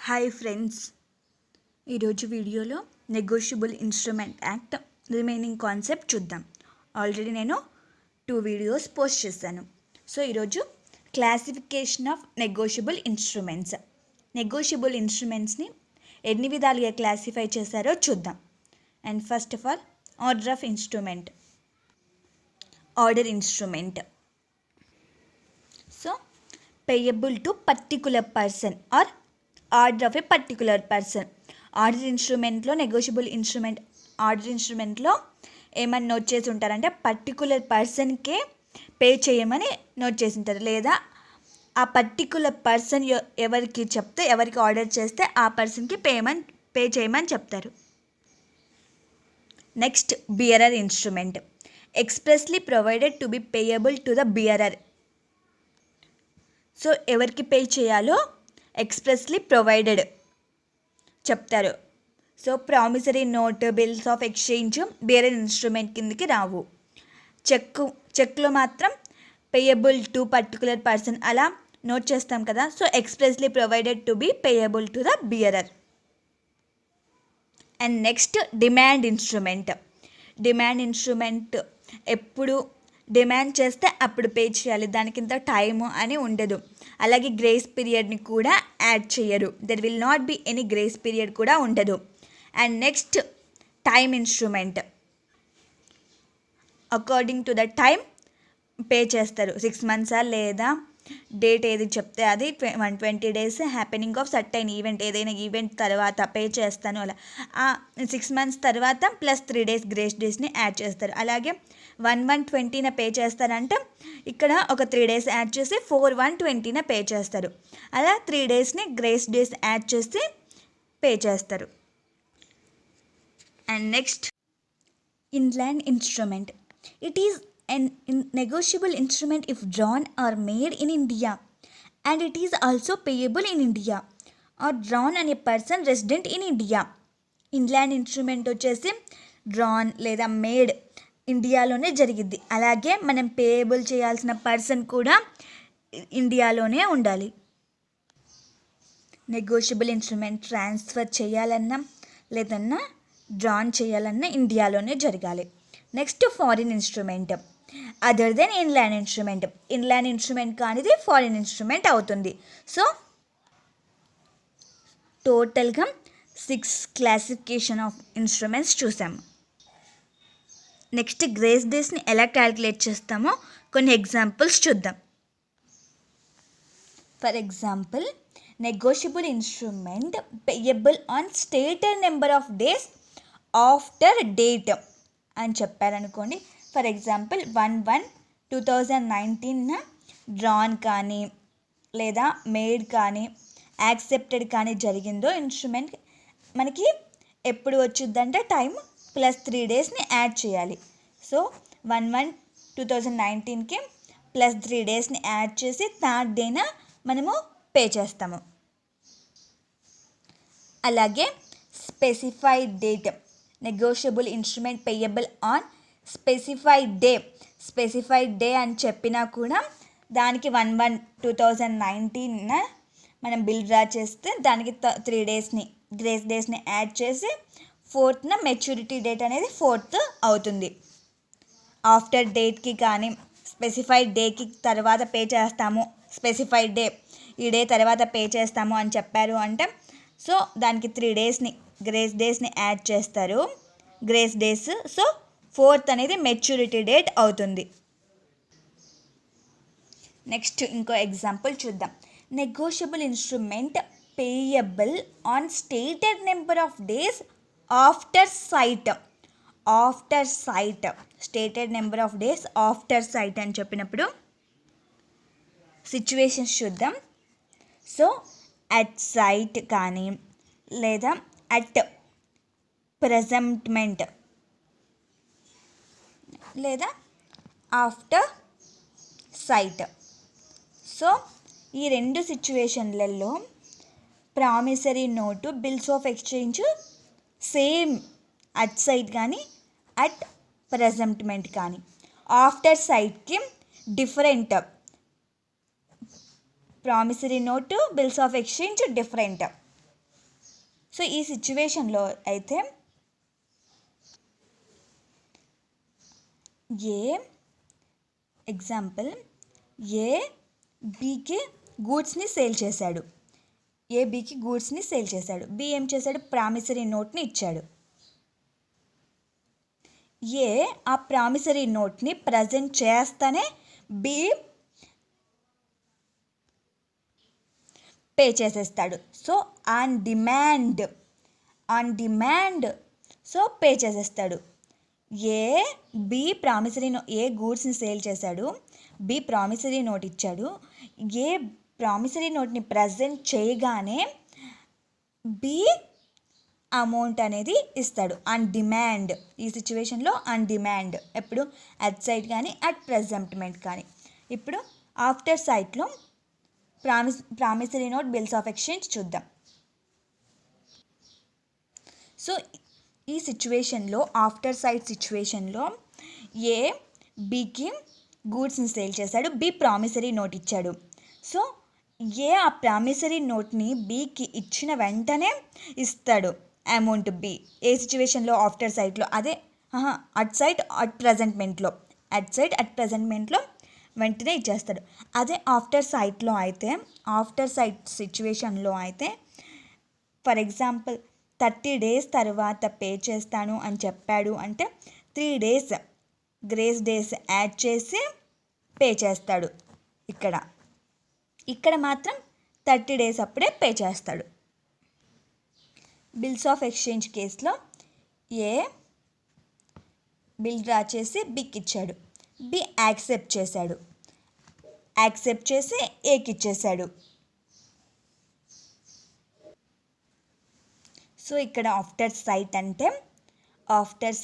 Hi friends, ఈరోజు వీడియోలో negotiable instrument act remaining concept చూద్దాం. ఆల్రెడీ నేను 2 వీడియోస్ పోస్ట్ చేశాను. సో ఈరోజు classification of negotiable instruments. Negotiable ఇన్స్ట్రుమెంట్స్ని ఎన్ని విధాలుగా క్లాసిఫై చేశారో చూద్దాం. And first of all order of instrument. Order instrument. So payable to particular person or order of a particular person. Order ఇన్స్ట్రుమెంట్లో negotiable instrument order ఇన్స్ట్రుమెంట్లో ఏమని note చేసి ఉంటారంటే పర్టికులర్ పర్సన్కే పే చేయమని నోట్ చేసి ఉంటారు, లేదా ఆ పర్టికులర్ పర్సన్ ఎవరికి చెప్తే ఎవరికి ఆర్డర్ చేస్తే ఆ పర్సన్కి పే చేయమని చెప్తారు. Next bearer instrument. Expressly provided to be payable to the bearer. So ఎవరికి పే చేయాలో ఎక్స్ప్రెస్లీ ప్రొవైడెడ్ చెప్తారు. So promissory note, bills of exchange bearer instrument కిందకి రావు. చెక్లో మాత్రం పేయబుల్ టు పర్టికులర్ పర్సన్ అలా నోట్ చేస్తాం కదా. So expressly provided to be payable to the bearer. And next demand instrument. Demand instrument ఎప్పుడు డిమాండ్ చేస్తే అప్పుడు పే చేయాలి, దానికింత టైము అని ఉండదు. అలాగే గ్రేస్ పీరియడ్ని కూడా యాడ్ చేయరు. There will not be any grace period కూడా ఉండదు. And next time instrument. According to the time pay చేస్తారు. 6 months లేదా డేట్ ఏది చెప్తే అది 120 days happening of certain event, ఏదైనా ఈవెంట్ తర్వాత పే చేస్తాను అలా 6 months తర్వాత ప్లస్ 3 days గ్రేస్ డేస్ని యాడ్ చేస్తారు. అలాగే 1/120న పే చేస్తారంటే ఇక్కడ ఒక 3 days యాడ్ చేసి 4/120న పే చేస్తారు. అలా 3 daysని గ్రేస్ డేస్ యాడ్ చేసి పే చేస్తారు. And next inland instrument. It is an negotiable instrument if drawn or made in India, and it is also payable in India or drawn on a person resident in India. Inland instrument వచ్చేసి drawn లేదా made ఇండియాలోనే జరిగిద్ది. అలాగే మనం payable చేయాల్సిన person కూడా ఇండియాలోనే ఉండాలి. నెగోషియబుల్ ఇన్స్ట్రుమెంట్ ట్రాన్స్ఫర్ చేయాలన్నా లేదన్నా డ్రాన్ చేయాలన్నా ఇండియాలోనే జరగాలి. Next foreign instrument. Other than inland instrument. Inland instrument కానిది ఫారిన్ ఇన్స్ట్రుమెంట్ అవుతుంది. సో టోటల్గా 6 క్లాసిఫికేషన్ ఆఫ్ ఇన్స్ట్రుమెంట్స్ చూసాము. నెక్స్ట్ గ్రేస్ డేస్ని ఎలా క్యాలిక్యులేట్ చేస్తామో కొన్ని ఎగ్జాంపుల్స్ చూద్దాం. For example, negotiable instrument payable on stated number of days after date అని చెప్పారనుకోండి. ఫర్ ఎగ్జాంపుల్ 1/1/2019 డ్రాన్ కానీ లేదా మేడ్ కానీ యాక్సెప్టెడ్ కానీ జరిగిందో ఇన్స్ట్రుమెంట్ మనకి ఎప్పుడు వచ్చిందంటే టైం ప్లస్ 3 daysని యాడ్ చేయాలి. సో 1/1/2019కి ప్లస్ 3 daysని యాడ్ చేసి 3rd dayన మనము పే చేస్తాము. అలాగే specified date. Negotiable instrument payable on specified day అని చెప్పినా కూడా దానికి 1/1/2019 మనం బిల్ డ్రా చేస్తే దానికి 3 daysని గ్రేస్ డేస్ని యాడ్ చేసి 4th మెచ్యూరిటీ డేట్ అనేది 4th అవుతుంది. ఆఫ్టర్ డేట్కి కానీ స్పెసిఫైడ్ డేకి తర్వాత పే చేస్తాము, స్పెసిఫైడ్ డే ఈ డే తర్వాత పే చేస్తాము అని చెప్పారు అంటే సో దానికి 3 daysని గ్రేస్ డేస్ని యాడ్ చేస్తారు, గ్రేస్ డేస్. సో 4th అనేది మెచ్యూరిటీ డేట్ అవుతుంది. నెక్స్ట్ ఇంకో ఎగ్జాంపుల్ చూద్దాం. Negotiable instrument payable on stated number of days after sight. Stated number of days after sight అని చెప్పినప్పుడు సిచ్యువేషన్స్ చూద్దాం. సో అట్ సైట్ కానీ లేదా అట్ ప్రెజెంట్మెంట్ లేదా ఆఫ్టర్ సైట్. సో ఈ 2 సిచ్యువేషన్లలో promissory note, bills of exchange same at sight కానీ at presentment కానీ. ఆఫ్టర్ సైట్కి different. Promissory note, bills of exchange different. So ఈ సిచ్యువేషన్లో అయితే ఎగ్జాంపుల్ ఏ బీకి గూడ్స్ని సేల్ చేశాడు. ఏ బీకి గూడ్స్ని సేల్ చేశాడు. బి ఏం చేశాడు, ప్రామిసరీ నోట్ని ఇచ్చాడు. ఏ ఆ ప్రామిసరీ నోట్ని ప్రజెంట్ చేస్తానే బి పే చేసేస్తాడు. So on demand so pay చేసేస్తాడు. బి ప్రామిసరీ ఏ గూడ్స్ని సేల్ చేశాడు, బి ప్రామిసరీ నోట్ ఇచ్చాడు. ఏ ప్రామిసరీ నోట్ని ప్రజెంట్ చేయగానే బి అమౌంట్ అనేది ఇస్తాడు ఆన్ డిమాండ్. ఈ సిచ్యువేషన్లో ఆన్ డిమాండ్ ఎప్పుడు అట్ సైట్ కానీ అట్ ప్రెజెంట్మెంట్ కానీ. ఇప్పుడు ఆఫ్టర్ సైట్లో promissory note bills of exchange చూద్దాం. సో ఈ సిచ్యువేషన్లో ఆఫ్టర్ సైట్ సిచ్యువేషన్లో ఏ బికి గూడ్స్ని సేల్ చేశాడు, బి ప్రామిసరీ నోట్ ఇచ్చాడు. సో ఏ ఆ ప్రామిసరీ నోట్ని బికి ఇచ్చిన వెంటనే ఇస్తాడు అమౌంట్ బి. ఏ సిచ్యువేషన్లో, ఆఫ్టర్ సైట్లో. అదే అట్ సైట్ అట్ ప్రజెంట్మెంట్లో వెంటనే ఇచ్చేస్తాడు. అదే ఆఫ్టర్ సైట్ సిచ్యువేషన్లో అయితే ఫర్ ఎగ్జాంపుల్ 30 days తర్వాత పే చేస్తాను అని చెప్పాడు అంటే 3 days గ్రేస్ డేస్ యాడ్ చేసి పే చేస్తాడు. ఇక్కడ మాత్రం 30 days అప్పుడే పే చేస్తాడు. బిల్స్ ఆఫ్ ఎక్స్చేంజ్ కేసులో ఏ బిల్ డ్రా చేసి బికి ఇచ్చాడు. బి యాక్సెప్ట్ చేసి ఏకి ఇచ్చేసాడు. సో ఇక్కడ after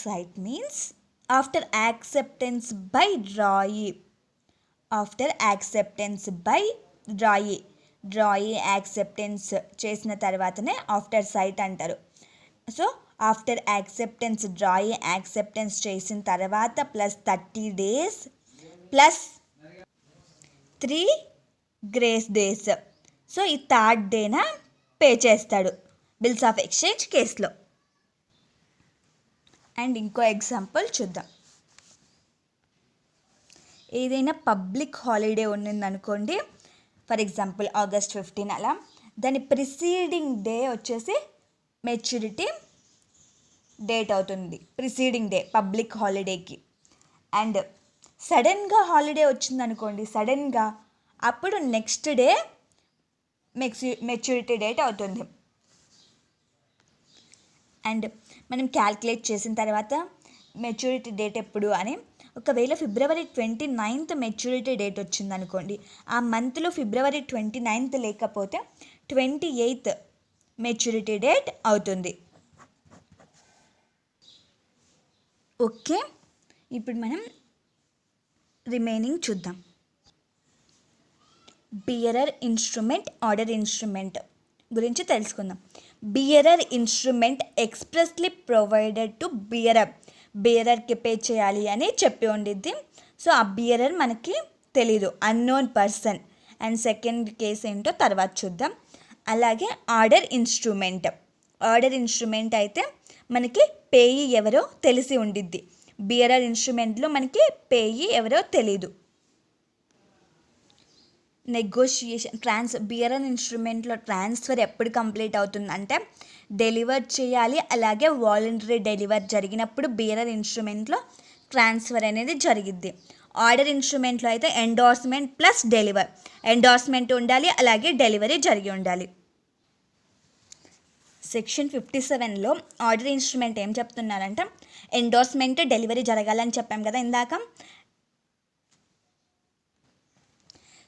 sight means after acceptance by drawee acceptance చేసిన తర్వాతనే ఆఫ్టర్ సైట్ అంటారు. So after acceptance drawee acceptance చేసిన తర్వాత plus 30 days plus 3 grace days. So ఈ 3rd డేన పే చేస్తాడు బిల్స్ ఆఫ్ ఎక్స్చేంజ్ కేసులో. అండ్ ఇంకో ఎగ్జాంపుల్ చూద్దాం. ఏదైనా పబ్లిక్ హాలిడే ఉన్నిందనుకోండి, ఫర్ ఎగ్జాంపుల్ August 15 అలా, దాని ప్రిసీడింగ్ డే వచ్చేసి మెచ్యూరిటీ డేట్ అవుతుంది. ప్రిసీడింగ్ డే పబ్లిక్ హాలిడేకి. అండ్ సడన్గా హాలిడే వచ్చిందనుకోండి, అప్పుడు నెక్స్ట్ డే మెచ్యూరిటీ డేట్ అవుతుంది. అండ్ మనం క్యాల్కులేట్ చేసిన తర్వాత మెచ్యూరిటీ డేట్ ఎప్పుడు అని, ఒకవేళ February 29th మెచ్యూరిటీ డేట్ వచ్చిందనుకోండి, ఆ మంత్లో February 29th లేకపోతే 28th మెచ్యూరిటీ డేట్ అవుతుంది. ఓకే, ఇప్పుడు మనం రిమైనింగ్ చూద్దాం. బియరర్ ఇన్స్ట్రుమెంట్, ఆర్డర్ ఇన్స్ట్రుమెంట్ గురించి తెలుసుకుందాం. Bearer instrument expressly provided to బియరర్కి పే చేయాలి అని చెప్పి ఉండిద్ది. సో ఆ బియరర్ మనకి తెలీదు, unknown person. And second case ఏంటో తర్వాత చూద్దాం. అలాగే ఆర్డర్ ఇన్స్ట్రుమెంట్ అయితే మనకి పేయి ఎవరో తెలిసి ఉండిద్ది. బియరర్ ఇన్స్ట్రుమెంట్లో మనకి పేయి ఎవరో తెలీదు. బియరర్ ఇన్స్ట్రుమెంట్లో ట్రాన్స్ఫర్ ఎప్పుడు కంప్లీట్ అవుతుందంటే డెలివర్ చేయాలి. అలాగే వాలంటరీ డెలివర్ జరిగినప్పుడు బియరర్ ఇన్స్ట్రుమెంట్లో ట్రాన్స్ఫర్ అనేది జరిగిద్ది. ఆర్డర్ ఇన్స్ట్రుమెంట్లో అయితే ఎండార్స్మెంట్ ప్లస్ డెలివర్, ఎండార్స్మెంట్ ఉండాలి, అలాగే డెలివరీ జరిగి ఉండాలి. సెక్షన్ 57లో ఆర్డర్ ఇన్స్ట్రుమెంట్ ఏం చెప్తున్నారంటే ఎండార్స్మెంట్, డెలివరీ జరగాలని చెప్పాం కదా ఇందాక.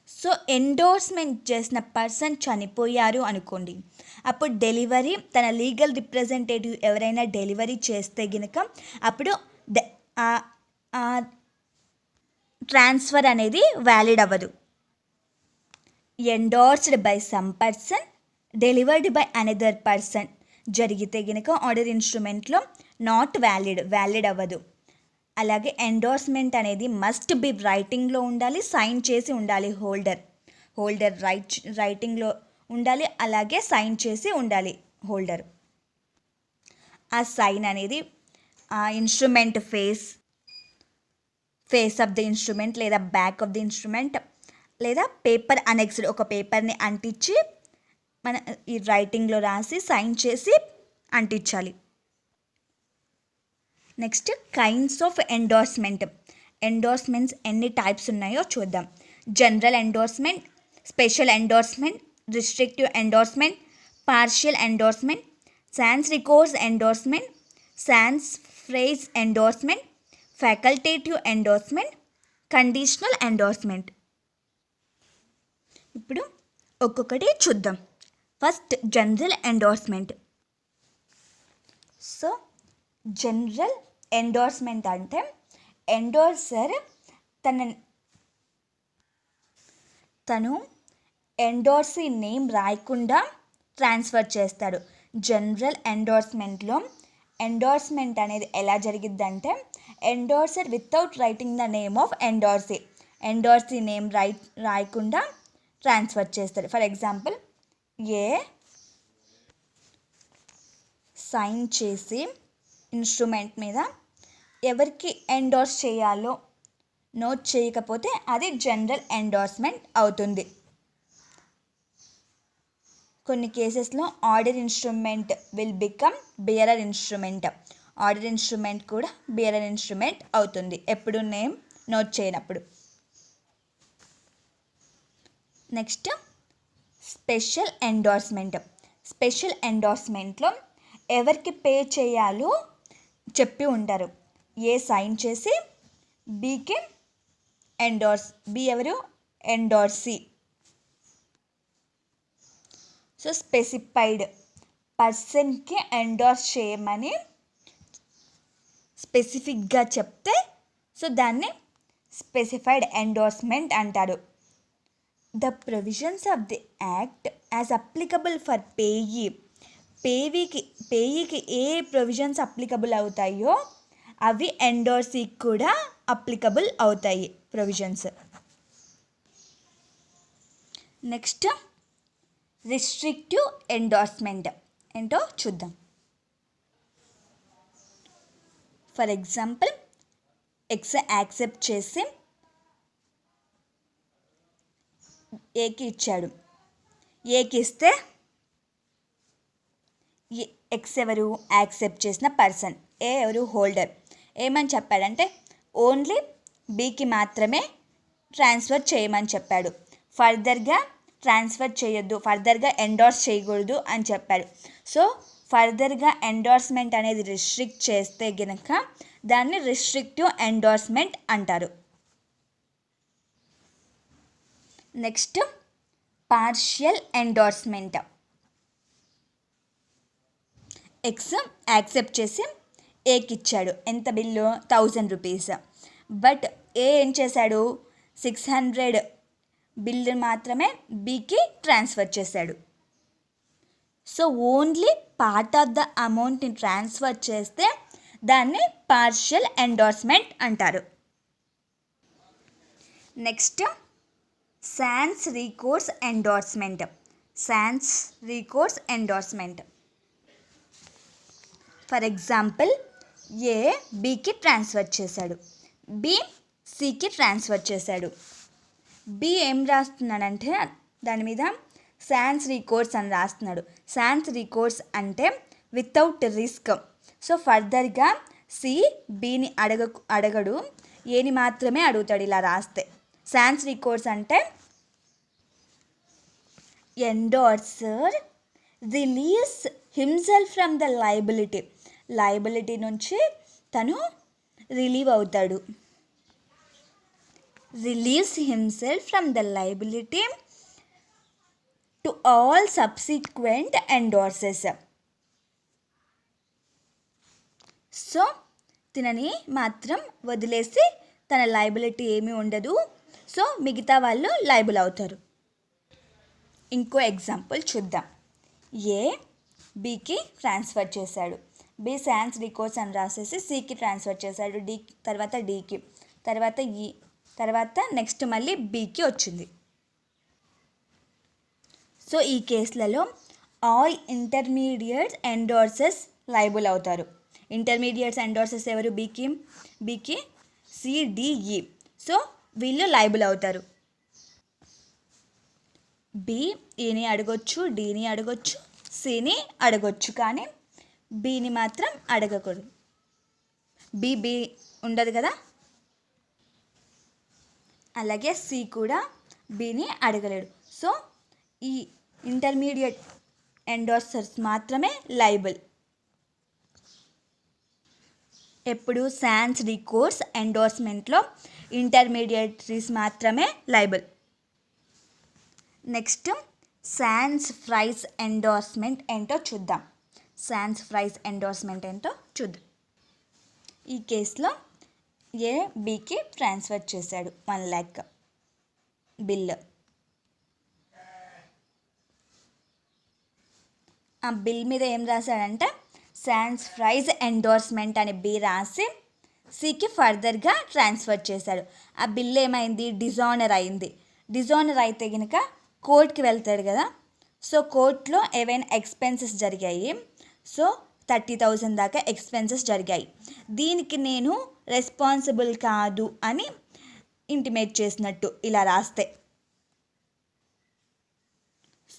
సో ఎండోర్స్మెంట్ చేసిన పర్సన్ చనిపోయారు అనుకోండి, అప్పుడు డెలివరీ తన లీగల్ రిప్రజెంటేటివ్ ఎవరైనా డెలివరీ చేస్తే గనుక అప్పుడు ట్రాన్స్ఫర్ అనేది వ్యాలిడ్ అవ్వదు. Endorsed by some person, delivered by another person జరిగితే గనుక ఆర్డర్ ఇన్స్ట్రుమెంట్లో నాట్ వ్యాలిడ్ అవ్వదు. అలాగే ఎండోర్స్మెంట్ అనేది మస్ట్ బి రైటింగ్లో ఉండాలి, సైన్ చేసి ఉండాలి. హోల్డర్ రైటింగ్లో ఉండాలి, అలాగే సైన్ చేసి ఉండాలి హోల్డర్. ఆ సైన్ అనేది ఆ instrument face of the instrument లేదా బ్యాక్ ఆఫ్ ది ఇన్స్ట్రుమెంట్ లేదా పేపర్ అనెక్స్డ్ ఒక పేపర్ని అంటించి మన ఈ రైటింగ్లో రాసి సైన్ చేసి అంటించాలి. నెక్స్ట్ కైండ్స్ ఆఫ్ ఎండోర్స్మెంట్స్ ఎన్ని టైప్స్ ఉన్నాయో చూద్దాం. General endorsement, special endorsement, restrictive endorsement, partial endorsement, sans recourse endorsement, sans phrase endorsement, facultative endorsement, conditional endorsement. ఇప్పుడు ఒక్కొక్కటి చూద్దాం. First general endorsement. So general endorsement అంటే ఎండోర్సర్ తను ఎండోర్సీ నేమ్ రాయకుండా ట్రాన్స్ఫర్ చేస్తాడు. జనరల్ ఎండోర్స్మెంట్లో ఎండోర్స్మెంట్ అనేది ఎలా జరిగిద్దంటే endorser without writing the name of endorsee name రాయకుండా ట్రాన్స్ఫర్ చేస్తాడు. ఫర్ ఎగ్జాంపుల్ సైన్ చేసి ఇన్స్ట్రుమెంట్ మీద ఎవరికి ఎండోర్స్ చేయాలో నోట్ చేయకపోతే అది జనరల్ ఎండోర్స్మెంట్ అవుతుంది. కొన్ని కేసెస్లో order instrument will become bearer instrument. Order instrument కూడా బియరర్ ఇన్స్ట్రుమెంట్ అవుతుంది ఎప్పుడు నేమ్ నోట్ చేయనప్పుడు. నెక్స్ట్ స్పెషల్ ఎండోర్స్మెంట్లో ఎవరికి పే చేయాలో చెప్పి ఉంటారు. సైన్ చేసి బీకి బి ఎవరు ఎండోర్సీ. సో స్పెసిఫైడ్ పర్సన్కి ఎండోర్స్ చేయమని స్పెసిఫిక్గా చెప్తే సో దాన్ని స్పెసిఫైడ్ ఎండోర్స్మెంట్ అంటారు. The provisions of the act as applicable for పేయీకి ఏ ప్రొవిజన్స్ అప్లికబుల్ అవుతాయో అవి ఎండోర్సీకి కూడా అప్లికబుల్ అవుతాయి ప్రొవిజన్స్. నెక్స్ట్ రిస్ట్రిక్టివ్ ఎండోర్స్మెంట్ ఏంటో చూద్దాం. ఫర్ ఎగ్జాంపుల్ ఎక్స్ యాక్సెప్ట్ చేసి ఏకి ఇచ్చాడు. ఏకి ఇస్తే ఎక్స్ ఎవరు యాక్సెప్ట్ చేసిన పర్సన్, ఏ ఎవరు హోల్డర్. ఏమని చెప్పాడంటే ఓన్లీ బీకి మాత్రమే ట్రాన్స్ఫర్ చేయమని చెప్పాడు. ఫర్దర్గా ట్రాన్స్ఫర్ చేయొద్దు, ఫర్దర్గా ఎండోర్స్ చేయకూడదు అని చెప్పాడు. సో ఫర్దర్గా ఎండోర్స్మెంట్ అనేది రిస్ట్రిక్ట్ చేస్తే గనక దాన్ని రిస్ట్రిక్టివ్ ఎండోర్స్మెంట్ అంటారు. Next partial endorsement. X accept చేసి ఏకి ఇచ్చాడు. ఎంత బిల్లు? 1000 రూపీస్. బట్ ఏం చేశాడు? 600 బిల్లు మాత్రమే బీకి ట్రాన్స్ఫర్ చేశాడు. So only part of the అమౌంట్ని ట్రాన్స్ఫర్ చేస్తే దాన్ని పార్షియల్ ఎండోర్స్మెంట్ అంటారు. Next sans recourse endorsement. For example A బీకి ట్రాన్స్ఫర్ చేశాడు, బి సికి ట్రాన్స్ఫర్ చేశాడు. బి ఏం రాస్తున్నాడంటే దాని మీద sans recourse అని రాస్తున్నాడు. sans recourse అంటే వితౌట్ రిస్క్. సో ఫర్దర్గా సి బిని అడగడు, ఏని మాత్రమే అడుగుతాడు ఇలా రాస్తే. sans recourse అంటే endorser relieves himself from the liability నుంచి తను రిలీవ్ అవుతాడు. Relieves himself from the liability to all subsequent endorsees. So తినని మాత్రం వదిలేసి తన లయబిలిటీ ఏమీ ఉండదు. సో మిగతా వాళ్ళు లయబుల్ అవుతారు. ఇంకో ఎగ్జాంపుల్ చూద్దాం. ఏ బికి ట్రాన్స్ఫర్ చేశాడు, బి sans recourse అని రాసేసి సికి ట్రాన్స్ఫర్ చేశాడు, డి తర్వాత డికి, తర్వాత ఈ, తర్వాత నెక్స్ట్ మళ్ళీ బికి వచ్చింది. సో ఈ కేసులలో ఆల్ ఇంటర్మీడియట్ ఎండోర్సెస్ లైబుల్ అవుతారు. ఇంటర్మీడియట్స్ ఎండోర్సర్స్ ఎవరు? బీకి సిడిఈ. సో వీళ్ళు లైబుల్ అవుతారు. బి ఈని అడగొచ్చు, డీని అడగొచ్చు, సిని అడగొచ్చు, కానీ బీని మాత్రం అడగకూడదు. బి ఉండదు కదా, అలాగే సి కూడా బిని అడగలేడు. సో ఈ ఇంటర్మీడియట్ ఎండోర్సర్స్ మాత్రమే లైబుల్. ఎప్పుడు సాన్స్ రికోర్స్ ఎండోర్స్మెంట్లో ఇంటర్మీడియటరీస్ మాత్రమే liable. Next sands fries endorsement ఏంటో చూద్దాం. సాన్స్ ఫ్రైస్ ఎండోర్స్మెంట్ ఏంటో చూద్దాం. ఈ కేసులో ఏ బికి ట్రాన్స్ఫర్ చేశాడు 1 lakh బిల్. ఆ బిల్ మీద ఏం రాశాడంటే సాన్స్ ఫ్రైస్ ఎండోర్స్మెంట్ అని బి రాసి సికి ఫర్దర్గా ట్రాన్స్ఫర్ చేశాడు. ఆ బిల్ ఏమైంది? డిజానర్ అయింది. డిజానర్ అయితే కనుక కోర్టుకి వెళ్తాడు కదా. సో కోర్టులో ఏవైనా ఎక్స్పెన్సెస్ జరిగాయి. సో 30,000 దాకా ఎక్స్పెన్సెస్ జరిగాయి. దీనికి నేను రెస్పాన్సిబుల్ కాదు అని ఇంటిమేట్ చేసినట్టు ఇలా రాస్తే.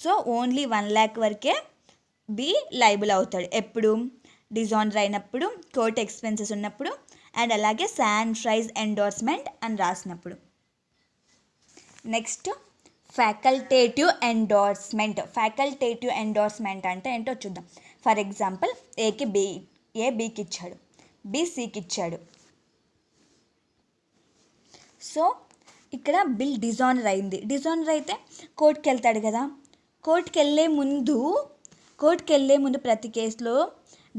సో ఓన్లీ 1 lakh వరకే బి లైబుల్ అవుతాడు. ఎప్పుడు? డిజానర్ అయినప్పుడు, కోర్ట్ ఎక్స్పెన్సెస్ ఉన్నప్పుడు, అండ్ అలాగే సాన్స్ ఫ్రైస్ ఎండోర్స్మెంట్ అని రాసినప్పుడు. Next facultative endorsement. Facultative endorsement అంటే ఏంటో చూద్దాం. ఫర్ ఎగ్జాంపుల్ ఏ బికి ఇచ్చాడు, బి సికి ఇచ్చాడు. సో ఇక్కడ బిల్ డిజానర్ అయింది. డిజానర్ అయితే కోర్టుకి వెళ్తాడు కదా. కోర్టుకి వెళ్ళే ముందు ప్రతి కేసులో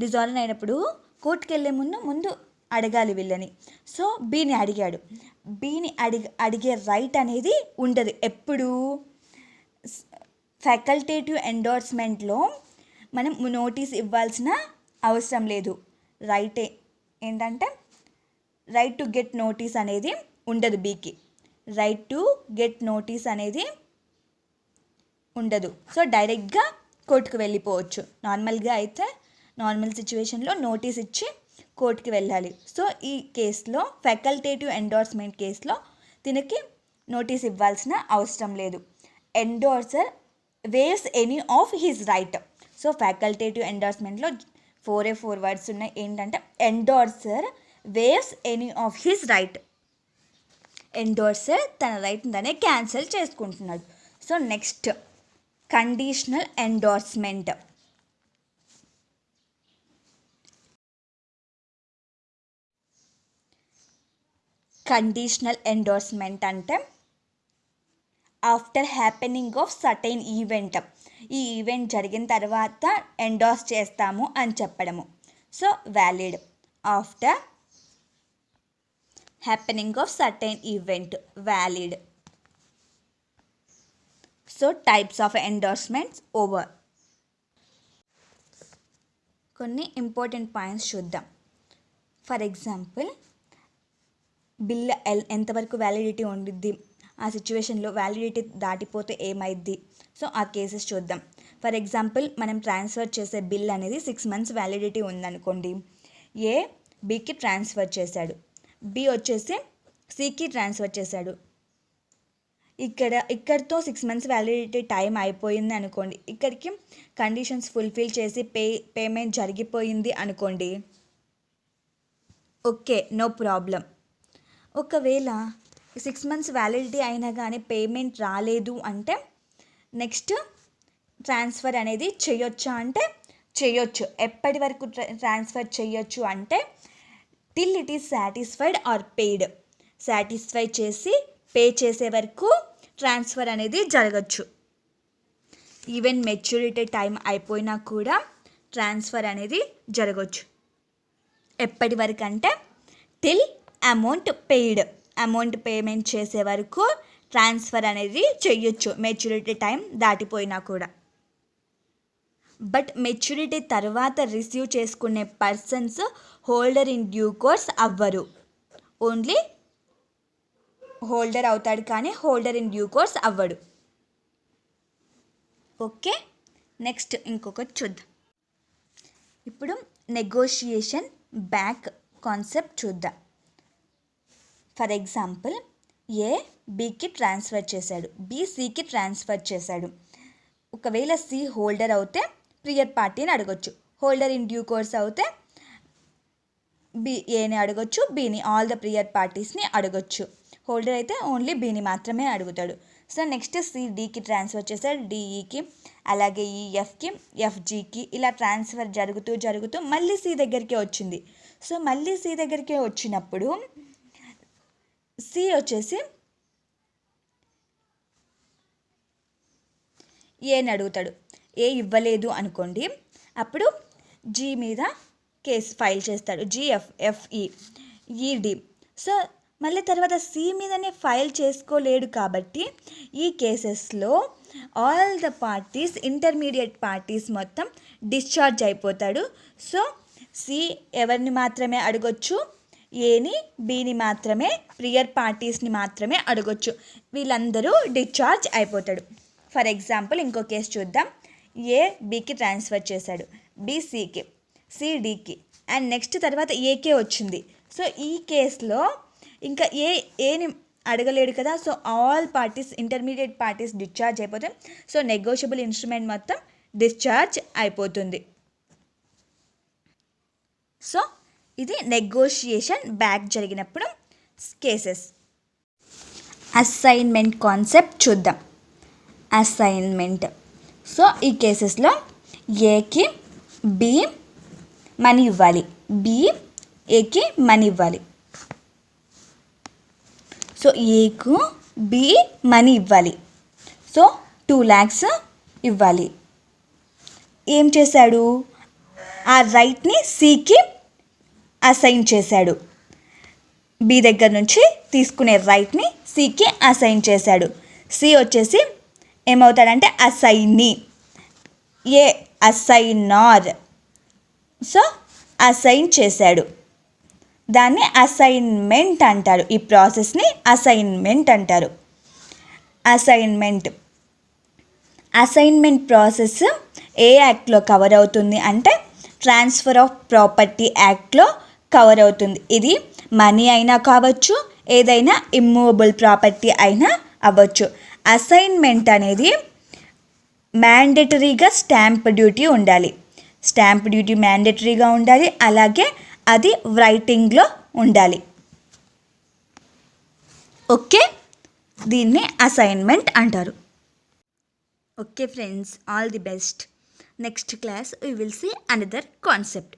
డిజానర్ అయినప్పుడు కోర్టుకి వెళ్ళే ముందు అడగాలి వీళ్ళని. సో బీని అడిగాడు. బీని అడిగే రైట్ అనేది ఉండదు. ఎప్పుడు? ఫ్యాకల్టేటివ్ ఎండోర్స్మెంట్లో మనం నోటీస్ ఇవ్వాల్సిన అవసరం లేదు. రైట్ ఏంటంటే రైట్ టు గెట్ నోటీస్ అనేది ఉండదు. బీకి రైట్ టు గెట్ నోటీస్ అనేది ఉండదు. సో డైరెక్ట్గా కోర్టుకు వెళ్ళిపోవచ్చు. నార్మల్గా అయితే నార్మల్ సిచ్యువేషన్లో నోటీస్ ఇచ్చి కోర్టుకి వెళ్ళాలి. సో ఈ కేసులో ఫ్యాకల్టేటివ్ ఎండోర్స్మెంట్ కేసులో దీనికి నోటీస్ ఇవ్వాల్సిన అవసరం లేదు. Endorser waives any of his right. So facultative ఎండోర్స్మెంట్లో 4 వర్డ్స్ ఉన్నాయి. ఏంటంటే endorser waives any of his right. Endorser తన రైట్ని తనే క్యాన్సిల్ చేసుకుంటున్నాడు. So next conditional endorsement. Conditional endorsement అంటే after happening of certain event. ఈ ఈవెంట్ జరిగిన తర్వాత ఎండోర్స్ చేస్తాము అని చెప్పడము. So valid. After happening of certain event valid. So types of endorsements over. కొన్ని ఇంపార్టెంట్ పాయింట్స్ చూద్దాం. ఫర్ ఎగ్జాంపుల్ బిల్ ఎంతవరకు వ్యాలిడిటీ ఉండిద్ది, ఆ సిచ్యువేషన్లో వ్యాలిడిటీ దాటిపోతే ఏమైద్ది. సో ఆ కేసెస్ చూద్దాం. ఫర్ ఎగ్జాంపుల్ మనం ట్రాన్స్ఫర్ చేసే బిల్ అనేది 6 months వ్యాలిడిటీ ఉందనుకోండి. ఏ బికి ట్రాన్స్ఫర్ చేశాడు, బి వచ్చేసి సికి ట్రాన్స్ఫర్ చేశాడు. ఇక్కడితో 6 months వ్యాలిడిటీ టైం అయిపోయింది అనుకోండి. ఇక్కడికి కండిషన్స్ ఫుల్ఫిల్ చేసి పేమెంట్ జరిగిపోయింది అనుకోండి. Okay, no problem. ఒకవేళ 6 months వ్యాలిడిటీ అయినా కానీ పేమెంట్ రాలేదు అంటే నెక్స్ట్ ట్రాన్స్ఫర్ అనేది చేయొచ్చా అంటే చేయొచ్చు. ఎప్పటి వరకు ట్రాన్స్ఫర్ చేయొచ్చు అంటే till it is satisfied or paid. Satisfy చేసి పే చేసే వరకు ట్రాన్స్ఫర్ అనేది జరగచ్చు. ఈవెన్ మెచ్యూరిటీ టైం అయిపోయినా కూడా ట్రాన్స్ఫర్ అనేది జరగచ్చు. ఎప్పటి వరకు అంటే till amount paid. Amount payment చేసే వరకు ట్రాన్స్ఫర్ అనేది చేయొచ్చు, మెచ్యూరిటీ టైం దాటిపోయినా కూడా. బట్ మెచ్యూరిటీ తర్వాత రిసీవ్ చేసుకునే persons holder in due course అవ్వరు. ఓన్లీ హోల్డర్ అవుతాడు కానీ హోల్డర్ ఇన్ డ్యూ కోర్స్ అవ్వడు. ఓకే, నెక్స్ట్ ఇంకొకటి చూద్దాం. ఇప్పుడు నెగోషియేషన్ బ్యాక్ కాన్సెప్ట్ చూద్దాం. ఫర్ ఎగ్జాంపుల్, ఏ బికి ట్రాన్స్ఫర్ చేశాడు, బి సికి ట్రాన్స్ఫర్ చేశాడు. ఒకవేళ సి హోల్డర్ అవుతే ప్రియర్ పార్టీని అడగొచ్చు, హోల్డర్ ఇన్ డ్యూ కోర్స్ అవుతే బి ఏని అడగొచ్చు, బిని ఆల్ ద ప్రియర్ పార్టీస్ని అడగొచ్చు. హోల్డర్ అయితే ఓన్లీ బిని మాత్రమే అడుగుతాడు. సో నెక్స్ట్ సి డికి ట్రాన్స్ఫర్ చేశాడు, డిఈకి, అలాగే ఈ ఎఫ్కి, ఎఫ్జికి, ఇలా ట్రాన్స్ఫర్ జరుగుతూ మళ్ళీ సి దగ్గరికి వచ్చింది. సో మళ్ళీ సి దగ్గరికి వచ్చినప్పుడు సి వచ్చేసి ఏని అడుగుతాడు. ఏ ఇవ్వలేదు అనుకోండి, అప్పుడు జి మీద కేసు ఫైల్ చేస్తాడు, జిఎఫ్ఎఫ్ఈ ఈడి. సో మళ్ళీ తర్వాత సి మీదనే ఫైల్ చేసుకోలేడు కాబట్టి ఈ కేసెస్లో all the parties, intermediate parties మొత్తం డిశ్చార్జ్ అయిపోతాడు. సో సి ఎవరిని మాత్రమే అడగొచ్చు, ఏని బిని మాత్రమే, ప్రియర్ పార్టీస్ని మాత్రమే అడగొచ్చు. వీళ్ళందరూ డిశ్చార్జ్ అయిపోతాడు. ఫర్ ఎగ్జాంపుల్ ఇంకో కేసు చూద్దాం. ఏ బికి ట్రాన్స్ఫర్ చేశాడు, బి సికి, సి డికి, అండ్ నెక్స్ట్ తర్వాత ఏకే వచ్చింది. సో ఈ కేసులో ఇంకా ఏని అడగలేడు కదా. So all parties, intermediate parties discharge అయిపోతాయి. సో నెగోషియబుల్ ఇన్స్ట్రుమెంట్ మొత్తం డిశ్చార్జ్ అయిపోతుంది. సో ఇది నెగోషియేషన్ బ్యాక్ జరిగినప్పుడు కేసెస్. అసైన్మెంట్ కాన్సెప్ట్ చూద్దాం. అసైన్మెంట్. సో ఈ కేసెస్లో ఏకి బి మనీ ఇవ్వాలి, బి ఏకి మనీ ఇవ్వాలి. సో ఏకు బి మనీ ఇవ్వాలి. సో 2 lakhs ఇవ్వాలి. ఏం చేశాడు, ఆ రైట్ని సికి అసైన్ చేశాడు. బి దగ్గర నుంచి తీసుకునే రైట్ని సికి అసైన్ చేశాడు. సి వచ్చేసి ఏమవుతాడంటే అసైనీ, ఏ అసైనార్. సో అసైన్ చేశాడు, దాన్ని అసైన్మెంట్ అంటారు. ఈ ప్రాసెస్ని అసైన్మెంట్ అంటారు. అసైన్మెంట్ ప్రాసెస్ ఏ యాక్ట్లో కవర్ అవుతుంది అంటే ట్రాన్స్ఫర్ ఆఫ్ ప్రాపర్టీ యాక్ట్లో కవర్ అవుతుంది. ఇది మనీ అయినా కావచ్చు, ఏదైనా ఇమ్మూవబుల్ ప్రాపర్టీ అయినా అవ్వచ్చు. అసైన్మెంట్ అనేది మ్యాండేటరీగా స్టాంప్ డ్యూటీ ఉండాలి. స్టాంప్ డ్యూటీ మ్యాండేటరీగా ఉండాలి, అలాగే అది రైటింగ్లో ఉండాలి. ఓకే, దీన్ని అసైన్మెంట్ అంటారు. Okay friends, all the best. Next class we will see another concept.